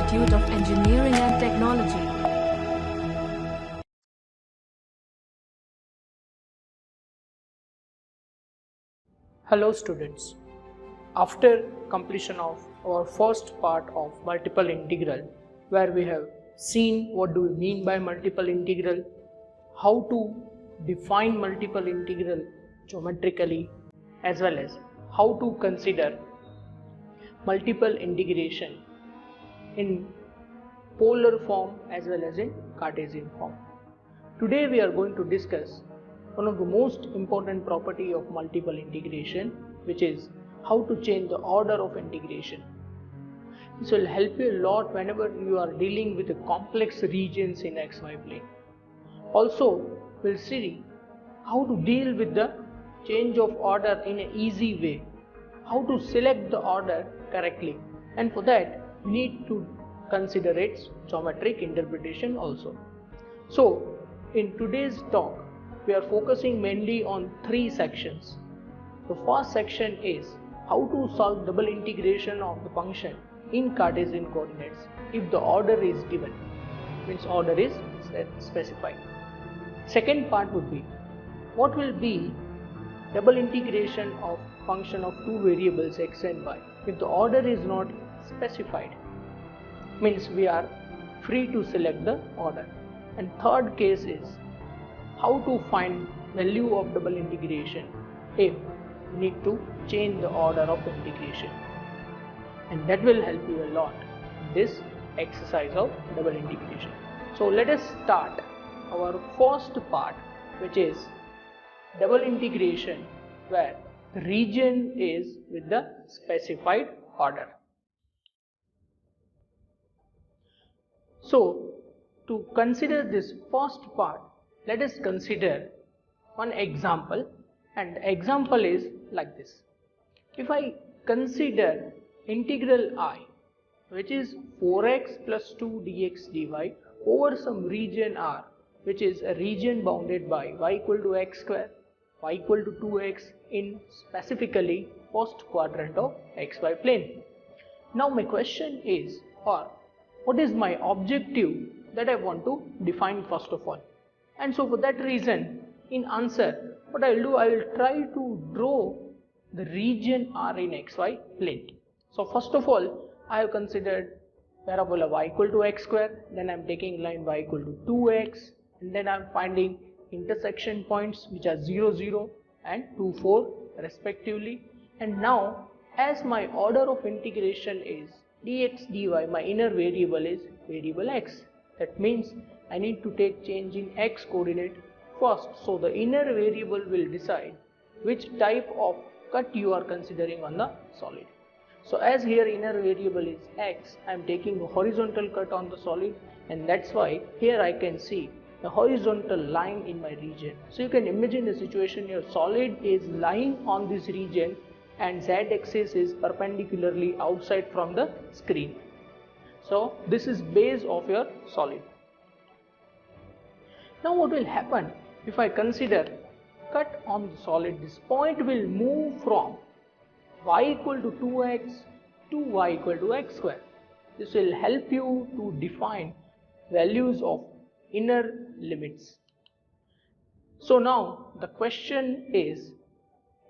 Institute of Engineering and Technology. Hello students, after completion of our first part of multiple integral, where we have seen what do we mean by multiple integral, how to define multiple integral geometrically, as well as how to consider multiple integration in polar form as well as in Cartesian form. Today we are going to discuss one of the most important property of multiple integration, which is how to change the order of integration. This will help you a lot whenever you are dealing with the complex regions in XY plane. Also, we'll see how to deal with the change of order in an easy way, how to select the order correctly, and for that we need to consider its geometric interpretation also. So, in today's talk, we are focusing mainly on three sections. The first section is how to solve double integration of the function in Cartesian coordinates if the order is given, means order is specified. Second part would be what will be double integration of function of two variables x and y if the order is not specified, means we are free to select the order. And third case is how to find value of double integration if we need to change the order of integration, and that will help you a lot in this exercise of double integration. So let us start our first part, which is double integration where the region is with the specified order. So to consider this first part, let us consider one example, and the example is like this. If I consider integral I, which is 4x plus 2 dx dy over some region R, which is a region bounded by y equal to x square, y equal to 2x in specifically first quadrant of xy plane. Now my question is, or what is my objective that I want to define first of all? And so for that reason, in answer, what I will do, I will try to draw the region R in xy plane. So first of all, I have considered parabola y equal to x square, then I am taking line y equal to 2x, and then I am finding intersection points which are 0, 0 and 2, 4 respectively. And now as my order of integration is dx dy, my inner variable is variable x. That means I need to take change in x coordinate first. So the inner variable will decide which type of cut you are considering on the solid. So as here inner variable is x, I am taking a horizontal cut on the solid, and that's why here I can see a horizontal line in my region. So you can imagine a situation your solid is lying on this region and z-axis is perpendicularly outside from the screen. So this is base of your solid. Now what will happen if I consider cut on the solid? This point will move from y equal to 2x to y equal to x square. This will help you to define values of inner limits. So now the question is,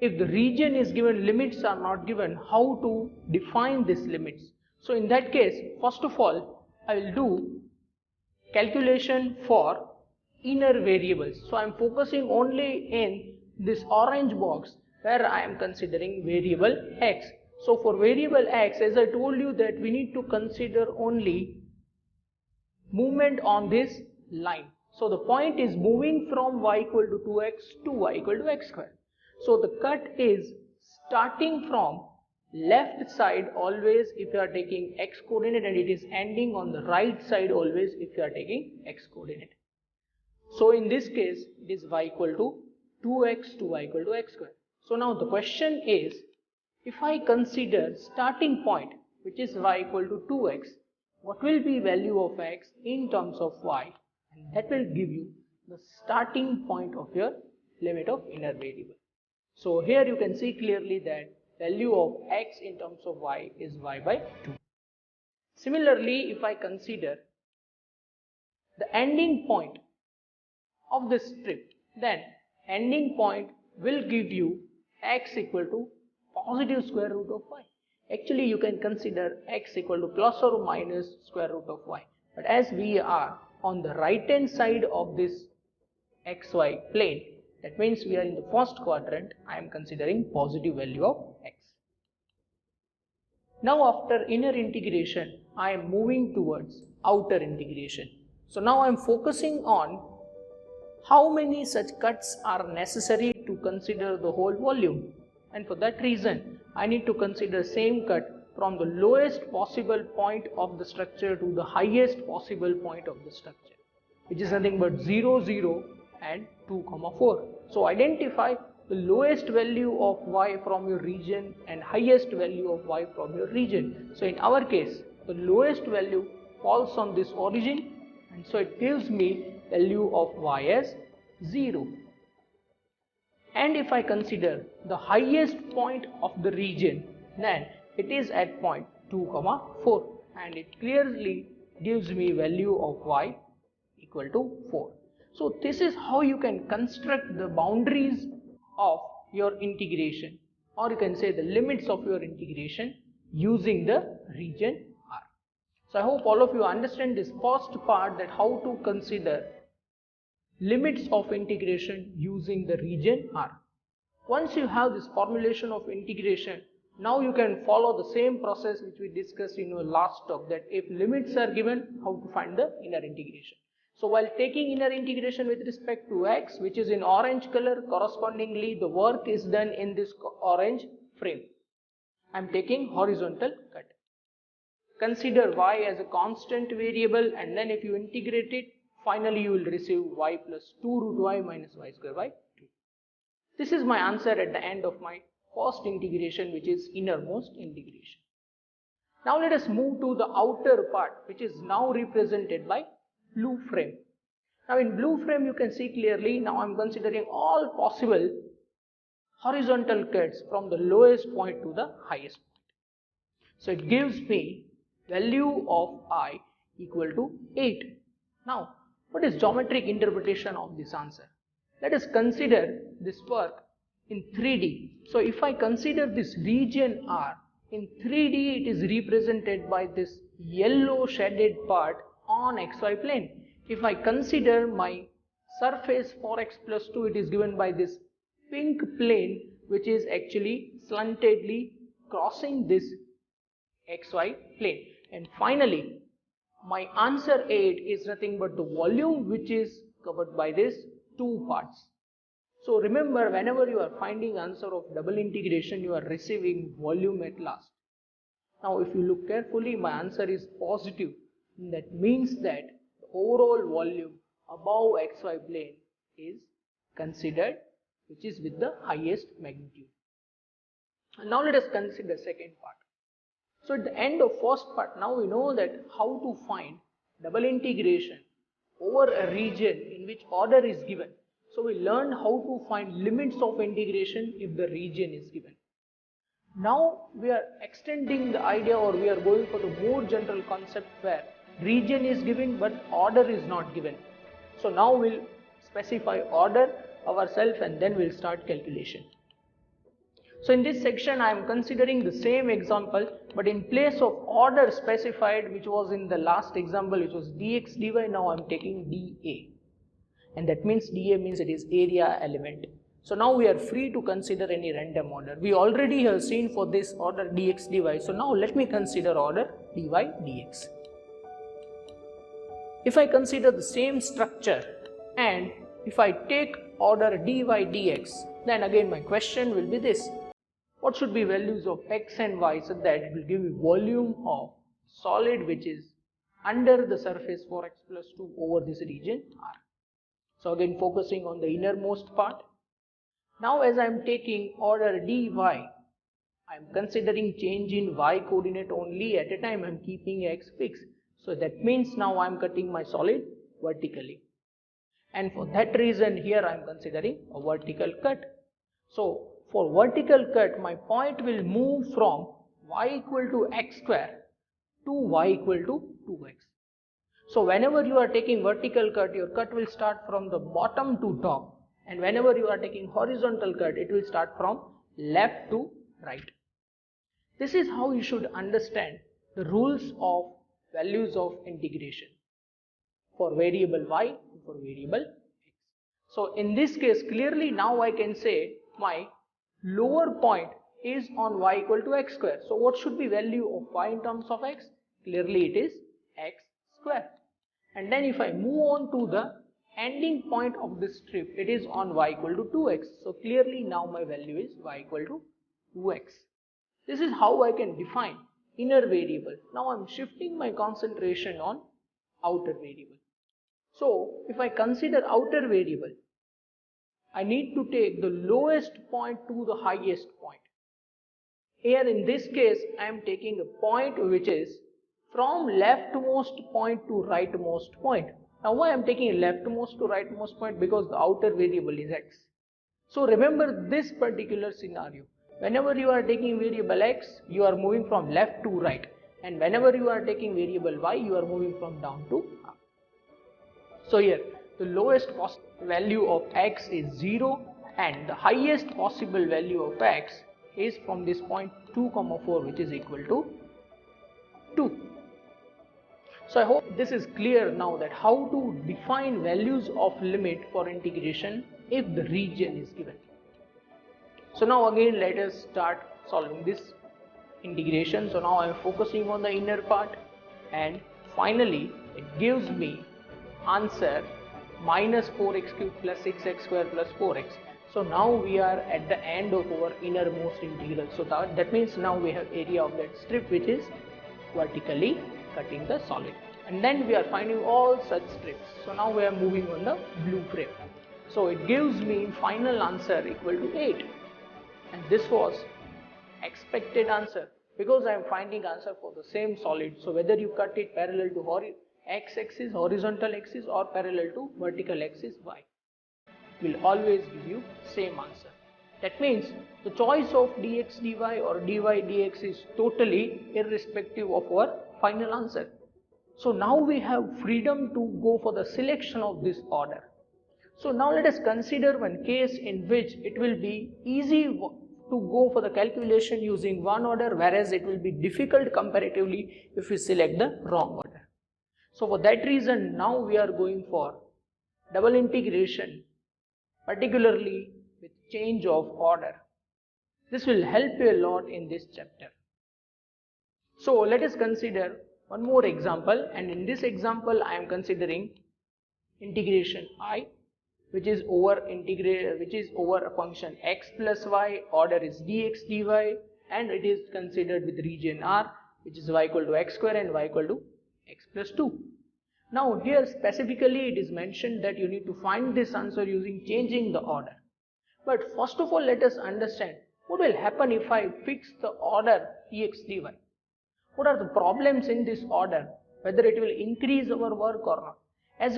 if the region is given, limits are not given, how to define these limits? So in that case, first of all, I will do calculation for inner variables. So I am focusing only in this orange box where I am considering variable x. So for variable x, as I told you that we need to consider only movement on this line. So the point is moving from y equal to 2x to y equal to x square. So the cut is starting from left side always if you are taking x coordinate, and it is ending on the right side always if you are taking x coordinate. So in this case it is y equal to 2x to y equal to x square. So now the question is, if I consider starting point which is y equal to 2x, what will be value of x in terms of y, and that will give you the starting point of your limit of inner variable. So here you can see clearly that value of x in terms of y is y by 2. Similarly, if I consider the ending point of this strip, then ending point will give you x equal to positive square root of y. Actually, you can consider x equal to plus or minus square root of y. But as we are on the right hand side of this xy plane, that means we are in the first quadrant, I am considering positive value of x. Now after inner integration, I am moving towards outer integration. So now I am focusing on how many such cuts are necessary to consider the whole volume, and for that reason I need to consider same cut from the lowest possible point of the structure to the highest possible point of the structure, which is nothing but 0, 0 and 2, 4. So identify the lowest value of y from your region and highest value of y from your region. So in our case, the lowest value falls on this origin, and so it gives me value of y as 0. And if I consider the highest point of the region, then it is at point 2, 4, and it clearly gives me value of y equal to 4. So this is how you can construct the boundaries of your integration, or you can say the limits of your integration using the region R. So I hope all of you understand this first part, that how to consider limits of integration using the region R. Once you have this formulation of integration, now you can follow the same process which we discussed in our last talk, that if limits are given, how to find the inner integration. So while taking inner integration with respect to x, which is in orange color, correspondingly the work is done in this orange frame. I am taking horizontal cut. Consider y as a constant variable, and then if you integrate it, finally you will receive y plus 2 root y minus y square by 2. This is my answer at the end of my first integration, which is innermost integration. Now let us move to the outer part, which is now represented by blue frame. Now in blue frame you can see clearly, now I am considering all possible horizontal cuts from the lowest point to the highest point. So it gives me value of I equal to 8. Now what is geometric interpretation of this answer? Let us consider this work in 3D. So if I consider this region R, in 3D it is represented by this yellow shaded part on xy plane. If I consider my surface for x plus 2, it is given by this pink plane, which is actually slantedly crossing this xy plane. And finally, my answer 8 is nothing but the volume which is covered by this two parts. So remember, whenever you are finding answer of double integration, you are receiving volume at last. Now if you look carefully, my answer is positive. That means that the overall volume above xy plane is considered, which is with the highest magnitude. And now let us consider second part. So at the end of first part, now we know that how to find double integration over a region in which order is given. So we learned how to find limits of integration if the region is given. Now we are extending the idea, or we are going for the more general concept where region is given but order is not given. So now we'll specify order ourselves and then we'll start calculation. So in this section I am considering the same example, but in place of order specified, which was in the last example, which was dx dy, now I am taking dA. And that means dA means it is area element. So now we are free to consider any random order. We already have seen for this order dx dy. So now let me consider order dy dx. If I consider the same structure and if I take order dy dx, then again my question will be this: what should be values of x and y so that it will give me volume of solid which is under the surface for x plus 2 over this region R. So again focusing on the innermost part. Now as I am taking order dy, I am considering change in y coordinate only. At a time I am keeping x fixed. So that means now I am cutting my solid vertically. And for that reason here I am considering a vertical cut. So for vertical cut, my point will move from y equal to x square to y equal to 2x. So whenever you are taking vertical cut, your cut will start from the bottom to top, and whenever you are taking horizontal cut, it will start from left to right. This is how you should understand the rules of values of integration for variable y and for variable x. So in this case, clearly now I can say my lower point is on y equal to x square. So what should be value of y in terms of x? Clearly it is x square. And then if I move on to the ending point of this strip, it is on y equal to 2x. So clearly now my value is y equal to 2x. This is how I can define inner variable. Now I am shifting my concentration on outer variable. So if I consider outer variable, I need to take the lowest point to the highest point. Here in this case, I am taking a point which is from leftmost point to rightmost point. Now why I am taking leftmost to rightmost point? Because the outer variable is x. So remember this particular scenario. Whenever you are taking variable x, you are moving from left to right. And whenever you are taking variable y, you are moving from down to up. So here, the lowest possible value of x is 0 and the highest possible value of x is from this point 2, 4, which is equal to 2. So I hope this is clear now that how to define values of limit for integration if the region is given. So now again let us start solving this integration. So now I am focusing on the inner part, and finally it gives me answer minus 4x cubed plus 6x square plus 4x. So now we are at the end of our innermost integral. So that means now we have area of that strip which is vertically cutting the solid, and then we are finding all such strips. So now we are moving on the blue frame. So it gives me final answer equal to 8, and this was expected answer because I am finding answer for the same solid. So whether you cut it parallel to x-axis, horizontal axis, or parallel to vertical axis y, will always give you same answer. That means the choice of dx dy or dy dx is totally irrespective of our final answer. So now we have freedom to go for the selection of this order. So now let us consider one case in which it will be easy to go for the calculation using one order, whereas it will be difficult comparatively if we select the wrong order. So for that reason, now we are going for double integration, particularly with change of order. This will help you a lot in this chapter. So let us consider one more example, and in this example I am considering integration I, which is over a function x plus y, order is dx dy, and it is considered with region R, which is y equal to x square and y equal to x plus 2. Now here specifically it is mentioned that you need to find this answer using changing the order. But first of all, let us understand what will happen if I fix the order dx dy. What are the problems in this order, whether it will increase our work or not. As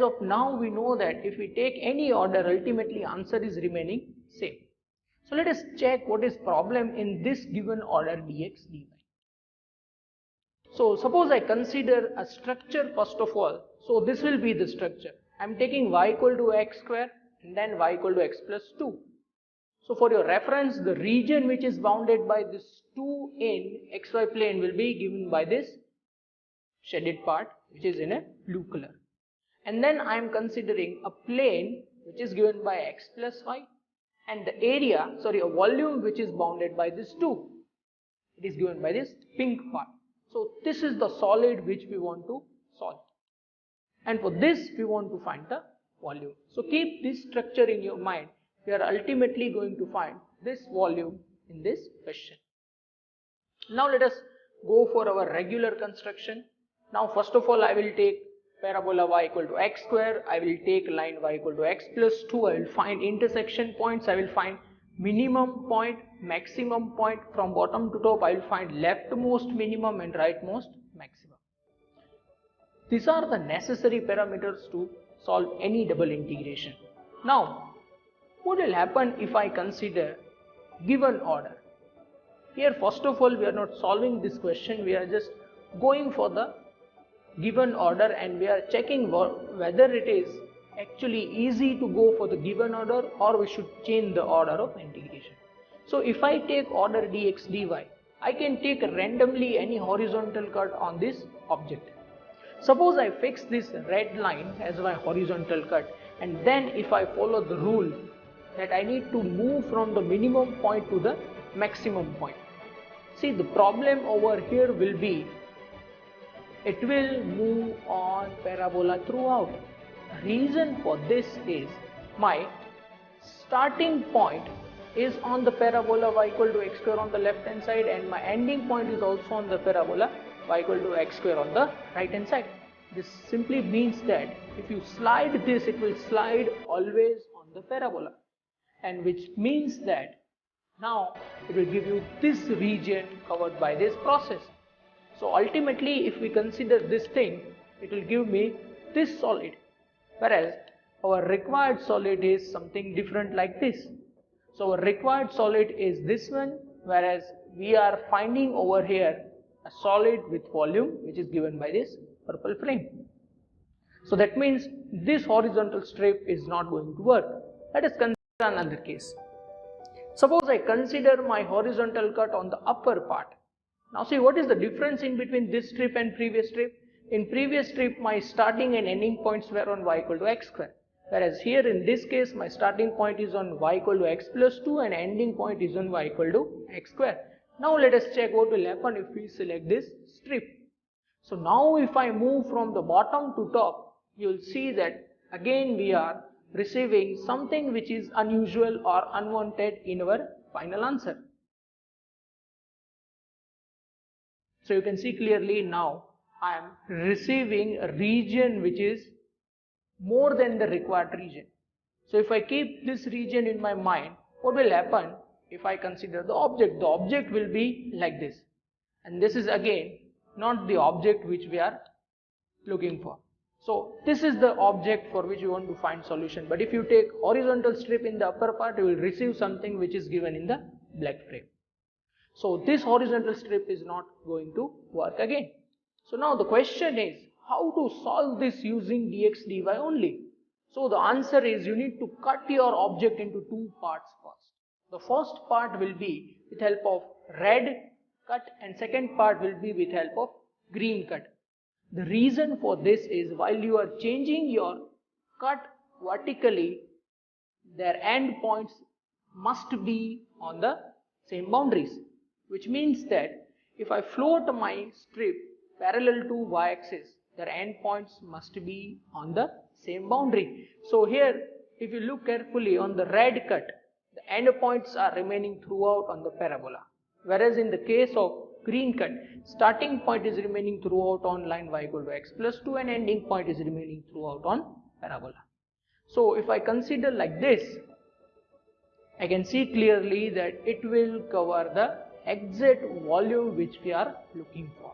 of now, we know that if we take any order, ultimately answer is remaining same. So let us check what is problem in this given order dx dy. So suppose I consider a structure first of all. So this will be the structure. I am taking y equal to x square and then y equal to x plus 2. So for your reference, the region which is bounded by this 2 in xy plane will be given by this shaded part which is in a blue color. And then I am considering a plane which is given by x plus y, and the a volume which is bounded by this 2. It is given by this pink part. So this is the solid which we want to solve. And for this we want to find the volume. So keep this structure in your mind. We are ultimately going to find this volume in this question. Now let us go for our regular construction. Now first of all I will take parabola y equal to x square. I will take line y equal to x plus 2. I will find intersection points. I will find minimum point, maximum point. From bottom to top I will find leftmost minimum and rightmost maximum. These are the necessary parameters to solve any double integration. Now what will happen if I consider given order? Here first of all we are not solving this question, we are just going for the given order and we are checking whether it is actually easy to go for the given order or we should change the order of integration. So if I take order dx dy, I can take randomly any horizontal cut on this object. Suppose I fix this red line as my horizontal cut, and then if I follow the rule that I need to move from the minimum point to the maximum point. See, the problem over here will be it will move on parabola throughout. The reason for this is my starting point is on the parabola y equal to x square on the left hand side, and my ending point is also on the parabola y equal to x square on the right hand side. This simply means that if you slide this, it will slide always on the parabola, and which means that now it will give you this region covered by this process. So ultimately, if we consider this thing, it will give me this solid, whereas our required solid is something different like this. So our required solid is this one, whereas we are finding over here a solid with volume which is given by this purple frame. So that means this horizontal strip is not going to work. Let us consider another case. Suppose I consider my horizontal cut on the upper part. Now see, what is the difference in between this strip and previous strip? In previous strip, my starting and ending points were on y equal to x square. Whereas here in this case, my starting point is on y equal to x plus 2 and ending point is on y equal to x square. Now let us check what will happen if we select this strip. So now if I move from the bottom to top, you will see that again we are receiving something which is unusual or unwanted in our final answer. So you can see clearly now I am receiving a region which is more than the required region. So if I keep this region in my mind, what will happen if I consider the object? The object will be like this, and this is again not the object which we are looking for. So this is the object for which you want to find solution, but if you take horizontal strip in the upper part, you will receive something which is given in the black frame. So this horizontal strip is not going to work again. So now the question is how to solve this using dx dy only. So the answer is you need to cut your object into two parts first. The first part will be with help of red cut and second part will be with help of green cut. The reason for this is while you are changing your cut vertically, their end points must be on the same boundaries, which means that if I float my strip parallel to y-axis, their end points must be on the same boundary. So here, if you look carefully on the red cut, the end points are remaining throughout on the parabola, whereas in the case of green cut, starting point is remaining throughout on line y equal to x plus 2 and ending point is remaining throughout on parabola. So if I consider like this, I can see clearly that it will cover the exact volume which we are looking for.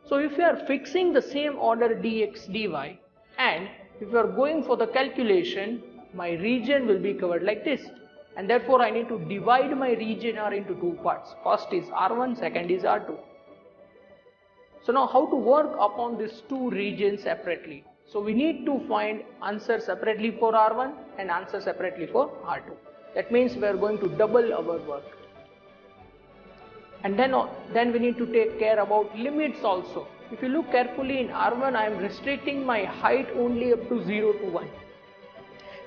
So if you are fixing the same order dx dy and if you are going for the calculation, my region will be covered like this, and therefore I need to divide my region R into two parts. First is R1, second is R2. So now how to work upon these two regions separately? So we need to find answer separately for R1 and answer separately for R2. That means we are going to double our work. And then we need to take care about limits also. If you look carefully in R1, I am restricting my height only up to 0 to 1.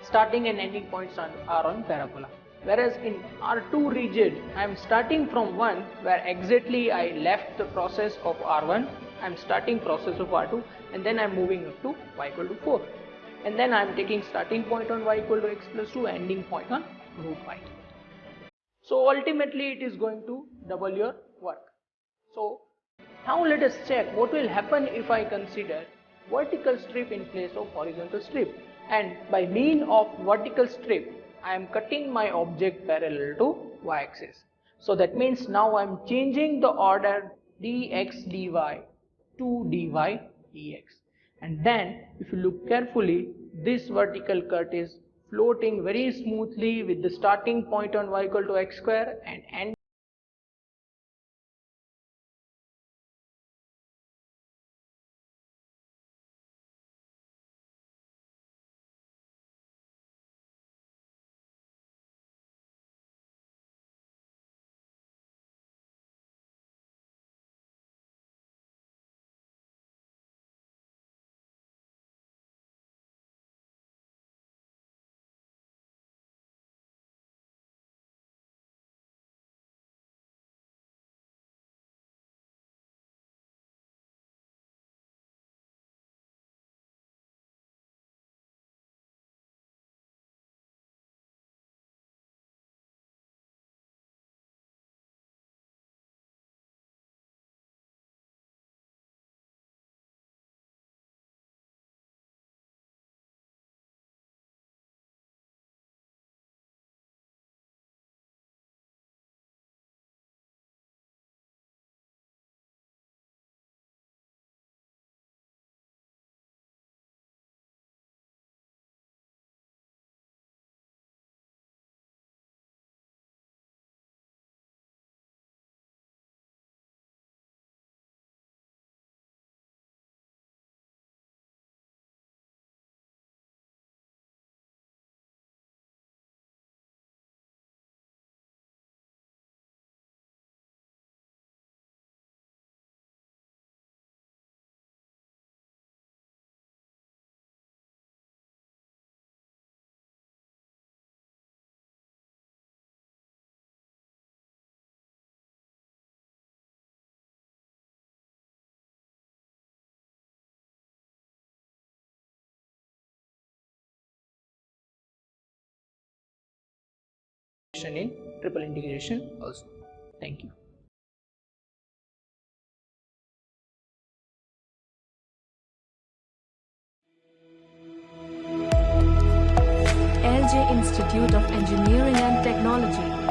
Starting and ending points are on parabola. Whereas in R2 region, I am starting from 1 where exactly I left the process of R1. I am starting process of R2 and then I am moving up to y equal to 4. And then I am taking starting point on y equal to x plus 2, ending point on root y. So ultimately it is going to double your work. So now let us check what will happen if I consider vertical strip in place of horizontal strip. And by mean of vertical strip, I am cutting my object parallel to y-axis. So that means now I am changing the order dx dy to dy dx. And then if you look carefully, this vertical cut is floating very smoothly with the starting point on y equal to x square and end in triple integration also. Thank you. LJ Institute of Engineering and Technology.